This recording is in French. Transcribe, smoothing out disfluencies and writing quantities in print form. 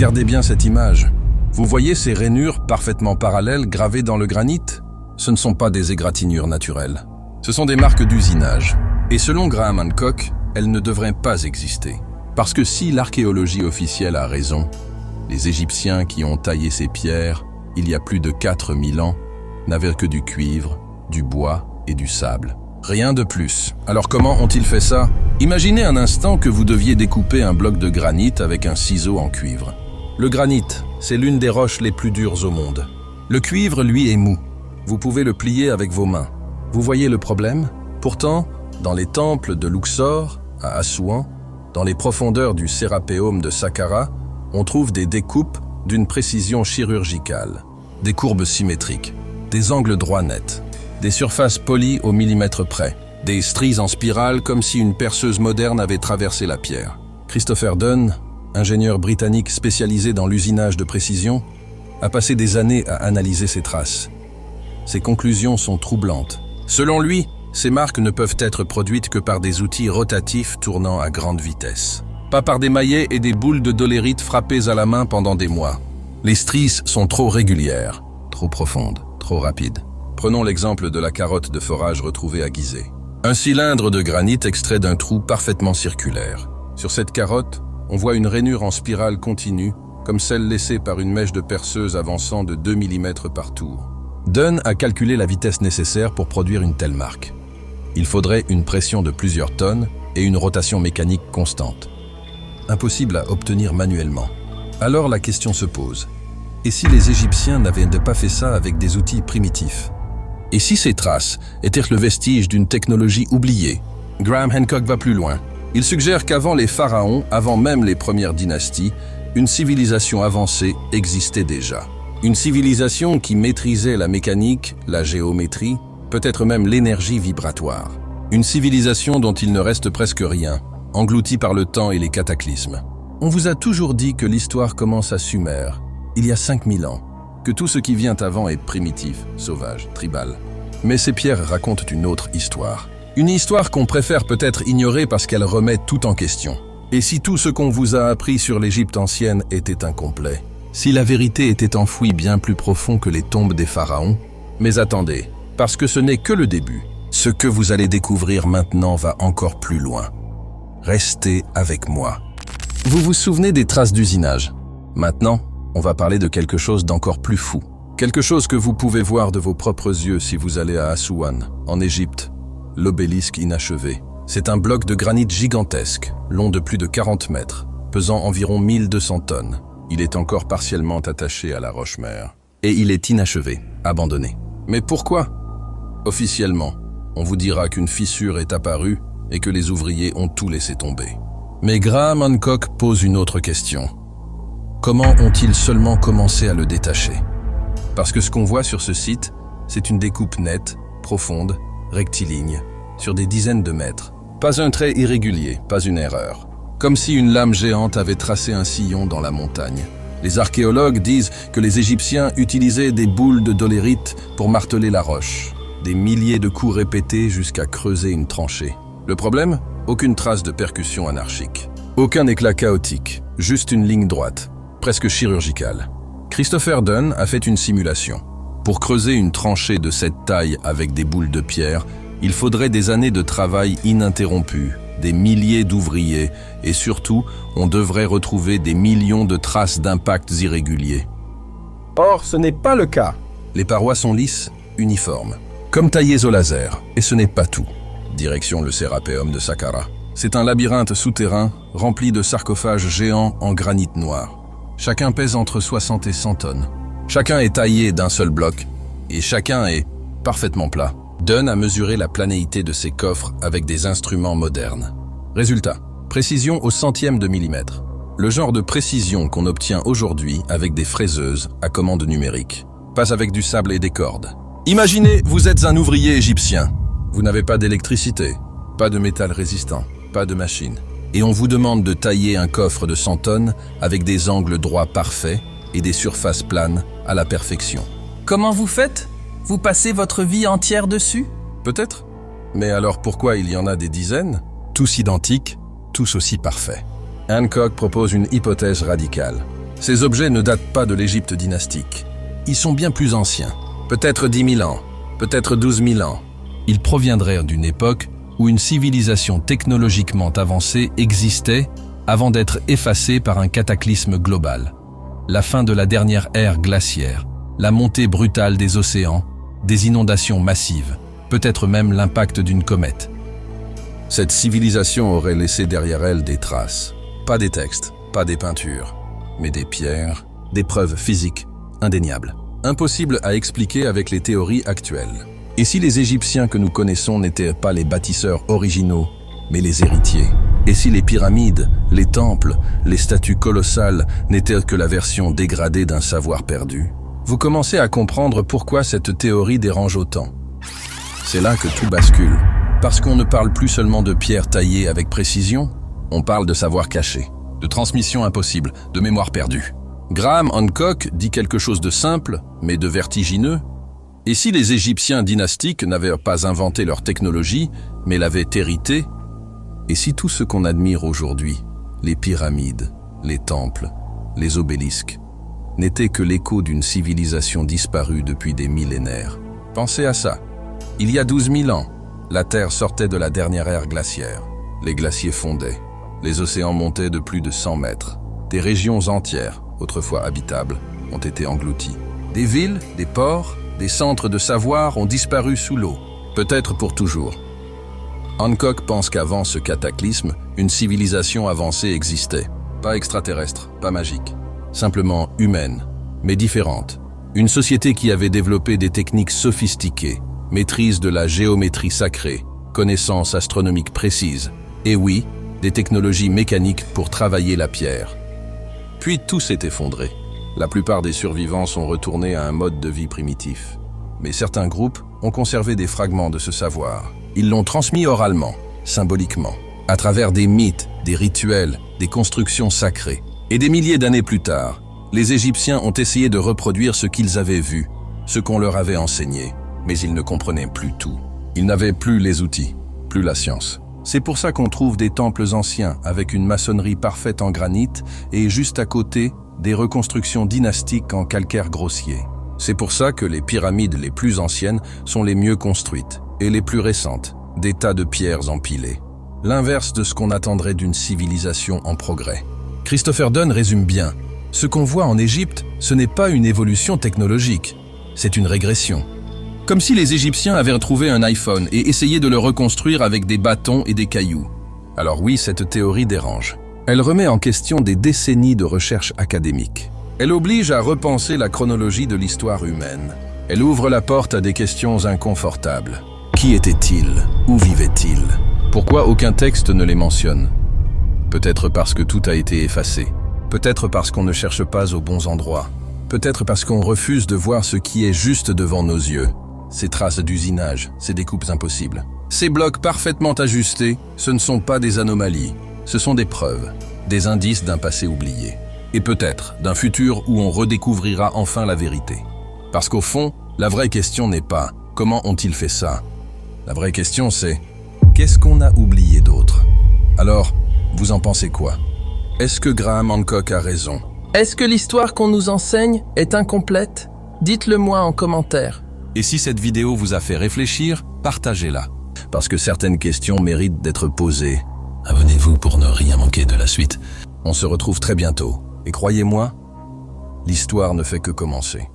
Regardez bien cette image. Vous voyez ces rainures parfaitement parallèles gravées dans le granit? Ce ne sont pas des égratignures naturelles. Ce sont des marques d'usinage. Et selon Graham Hancock, elles ne devraient pas exister. Parce que si l'archéologie officielle a raison, les Égyptiens qui ont taillé ces pierres, il y a plus de 4000 ans, n'avaient que du cuivre, du bois et du sable. Rien de plus. Alors comment ont-ils fait ça? Imaginez un instant que vous deviez découper un bloc de granit avec un ciseau en cuivre. Le granit, c'est l'une des roches les plus dures au monde. Le cuivre, lui, est mou. Vous pouvez le plier avec vos mains. Vous voyez le problème? Pourtant, dans les temples de Luxor, à Assouan, dans les profondeurs du Sérapéum de Saqqara, on trouve des découpes d'une précision chirurgicale, des courbes symétriques, des angles droits nets, des surfaces polies au millimètre près, des stries en spirale comme si une perceuse moderne avait traversé la pierre. Christopher Dunn, ingénieur britannique spécialisé dans l'usinage de précision, a passé des années à analyser ces traces. Ses conclusions sont troublantes. Selon lui, ces marques ne peuvent être produites que par des outils rotatifs tournant à grande vitesse. Pas par des maillets et des boules de dolérite frappées à la main pendant des mois. Les stries sont trop régulières, trop profondes, trop rapides. Prenons l'exemple de la carotte de forage retrouvée à Gizeh. Un cylindre de granit extrait d'un trou parfaitement circulaire. Sur cette carotte, on voit une rainure en spirale continue, comme celle laissée par une mèche de perceuse avançant de 2 mm par tour. Dunn a calculé la vitesse nécessaire pour produire une telle marque. Il faudrait une pression de plusieurs tonnes et une rotation mécanique constante. Impossible à obtenir manuellement. Alors la question se pose. Et si les Égyptiens n'avaient pas fait ça avec des outils primitifs? Et si ces traces étaient le vestige d'une technologie oubliée? Graham Hancock va plus loin. Il suggère qu'avant les pharaons, avant même les premières dynasties, une civilisation avancée existait déjà. Une civilisation qui maîtrisait la mécanique, la géométrie, peut-être même l'énergie vibratoire. Une civilisation dont il ne reste presque rien, engloutie par le temps et les cataclysmes. On vous a toujours dit que l'histoire commence à Sumer, il y a 5000 ans, que tout ce qui vient avant est primitif, sauvage, tribal. Mais ces pierres racontent une autre histoire. Une histoire qu'on préfère peut-être ignorer parce qu'elle remet tout en question. Et si tout ce qu'on vous a appris sur l'Égypte ancienne était incomplet? Si la vérité était enfouie bien plus profond que les tombes des pharaons? Mais attendez, parce que ce n'est que le début. Ce que vous allez découvrir maintenant va encore plus loin. Restez avec moi. Vous vous souvenez des traces d'usinage? Maintenant, on va parler de quelque chose d'encore plus fou. Quelque chose que vous pouvez voir de vos propres yeux si vous allez à Assouan, en Égypte. L'obélisque inachevé. C'est un bloc de granit gigantesque, long de plus de 40 mètres, pesant environ 1200 tonnes. Il est encore partiellement attaché à la roche-mère. Et il est inachevé, abandonné. Mais pourquoi? Officiellement, on vous dira qu'une fissure est apparue et que les ouvriers ont tout laissé tomber. Mais Graham Hancock pose une autre question. Comment ont-ils seulement commencé à le détacher? Parce que ce qu'on voit sur ce site, c'est une découpe nette, profonde, rectiligne, sur des dizaines de mètres. Pas un trait irrégulier, pas une erreur. Comme si une lame géante avait tracé un sillon dans la montagne. Les archéologues disent que les Égyptiens utilisaient des boules de dolérite pour marteler la roche. Des milliers de coups répétés jusqu'à creuser une tranchée. Le problème? Aucune trace de percussion anarchique. Aucun éclat chaotique, juste une ligne droite, presque chirurgicale. Christopher Dunn a fait une simulation. Pour creuser une tranchée de cette taille avec des boules de pierre, il faudrait des années de travail ininterrompu, des milliers d'ouvriers, et surtout, on devrait retrouver des millions de traces d'impacts irréguliers. Or, ce n'est pas le cas. Les parois sont lisses, uniformes, comme taillées au laser, et ce n'est pas tout. Direction le Sérapéum de Saqqara. C'est un labyrinthe souterrain rempli de sarcophages géants en granit noir. Chacun pèse entre 60 et 100 tonnes. Chacun est taillé d'un seul bloc, et chacun est parfaitement plat. Dunn a mesuré la planéité de ces coffres avec des instruments modernes. Résultat, précision au centième de millimètre. Le genre de précision qu'on obtient aujourd'hui avec des fraiseuses à commande numérique. Pas avec du sable et des cordes. Imaginez, vous êtes un ouvrier égyptien. Vous n'avez pas d'électricité, pas de métal résistant, pas de machine. Et on vous demande de tailler un coffre de 100 tonnes avec des angles droits parfaits et des surfaces planes à la perfection. Comment vous faites? Vous passez votre vie entière dessus? Peut-être. Mais alors pourquoi il y en a des dizaines? Tous identiques, tous aussi parfaits. Hancock propose une hypothèse radicale. Ces objets ne datent pas de l'Égypte dynastique. Ils sont bien plus anciens. Peut-être 10 000 ans, peut-être 12 000 ans. Ils proviendraient d'une époque où une civilisation technologiquement avancée existait avant d'être effacée par un cataclysme global. La fin de la dernière ère glaciaire, la montée brutale des océans, des inondations massives, peut-être même l'impact d'une comète. Cette civilisation aurait laissé derrière elle des traces. Pas des textes, pas des peintures, mais des pierres, des preuves physiques, indéniables. Impossible à expliquer avec les théories actuelles. Et si les Égyptiens que nous connaissons n'étaient pas les bâtisseurs originaux, mais les héritiers? Et si les pyramides, les temples, les statues colossales n'étaient que la version dégradée d'un savoir perdu? Vous commencez à comprendre pourquoi cette théorie dérange autant. C'est là que tout bascule. Parce qu'on ne parle plus seulement de pierres taillées avec précision, on parle de savoir caché, de transmission impossible, de mémoire perdue. Graham Hancock dit quelque chose de simple, mais de vertigineux. Et si les Égyptiens dynastiques n'avaient pas inventé leur technologie, mais l'avaient héritée? Et si tout ce qu'on admire aujourd'hui, les pyramides, les temples, les obélisques, n'était que l'écho d'une civilisation disparue depuis des millénaires? Pensez à ça. Il y a 12 000 ans, la Terre sortait de la dernière ère glaciaire. Les glaciers fondaient. Les océans montaient de plus de 100 mètres. Des régions entières, autrefois habitables, ont été englouties. Des villes, des ports, des centres de savoir ont disparu sous l'eau, peut-être pour toujours. Hancock pense qu'avant ce cataclysme, une civilisation avancée existait. Pas extraterrestre, pas magique. Simplement humaine, mais différente. Une société qui avait développé des techniques sophistiquées, maîtrise de la géométrie sacrée, connaissances astronomiques précises, et oui, des technologies mécaniques pour travailler la pierre. Puis tout s'est effondré. La plupart des survivants sont retournés à un mode de vie primitif. Mais certains groupes ont conservé des fragments de ce savoir. Ils l'ont transmis oralement, symboliquement, à travers des mythes, des rituels, des constructions sacrées. Et des milliers d'années plus tard, les Égyptiens ont essayé de reproduire ce qu'ils avaient vu, ce qu'on leur avait enseigné. Mais ils ne comprenaient plus tout. Ils n'avaient plus les outils, plus la science. C'est pour ça qu'on trouve des temples anciens avec une maçonnerie parfaite en granit et juste à côté, des reconstructions dynastiques en calcaire grossier. C'est pour ça que les pyramides les plus anciennes sont les mieux construites et les plus récentes, des tas de pierres empilées. L'inverse de ce qu'on attendrait d'une civilisation en progrès. Christopher Dunn résume bien. Ce qu'on voit en Égypte, ce n'est pas une évolution technologique, c'est une régression. Comme si les Égyptiens avaient retrouvé un iPhone et essayé de le reconstruire avec des bâtons et des cailloux. Alors oui, cette théorie dérange. Elle remet en question des décennies de recherche académique. Elle oblige à repenser la chronologie de l'histoire humaine. Elle ouvre la porte à des questions inconfortables. Qui était-il? Où vivait-il? Pourquoi aucun texte ne les mentionne? Peut-être parce que tout a été effacé. Peut-être parce qu'on ne cherche pas aux bons endroits. Peut-être parce qu'on refuse de voir ce qui est juste devant nos yeux. Ces traces d'usinage, ces découpes impossibles. Ces blocs parfaitement ajustés, ce ne sont pas des anomalies. Ce sont des preuves, des indices d'un passé oublié. Et peut-être d'un futur où on redécouvrira enfin la vérité. Parce qu'au fond, la vraie question n'est pas « comment ont-ils fait ça ?» La vraie question c'est « qu'est-ce qu'on a oublié d'autre ?» Alors, vous en pensez quoi? Est-ce que Graham Hancock a raison? Est-ce que l'histoire qu'on nous enseigne est incomplète? Dites-le moi en commentaire. Et si cette vidéo vous a fait réfléchir, partagez-la. Parce que certaines questions méritent d'être posées. Abonnez-vous pour ne rien manquer de la suite. On se retrouve très bientôt. Et croyez-moi, l'histoire ne fait que commencer.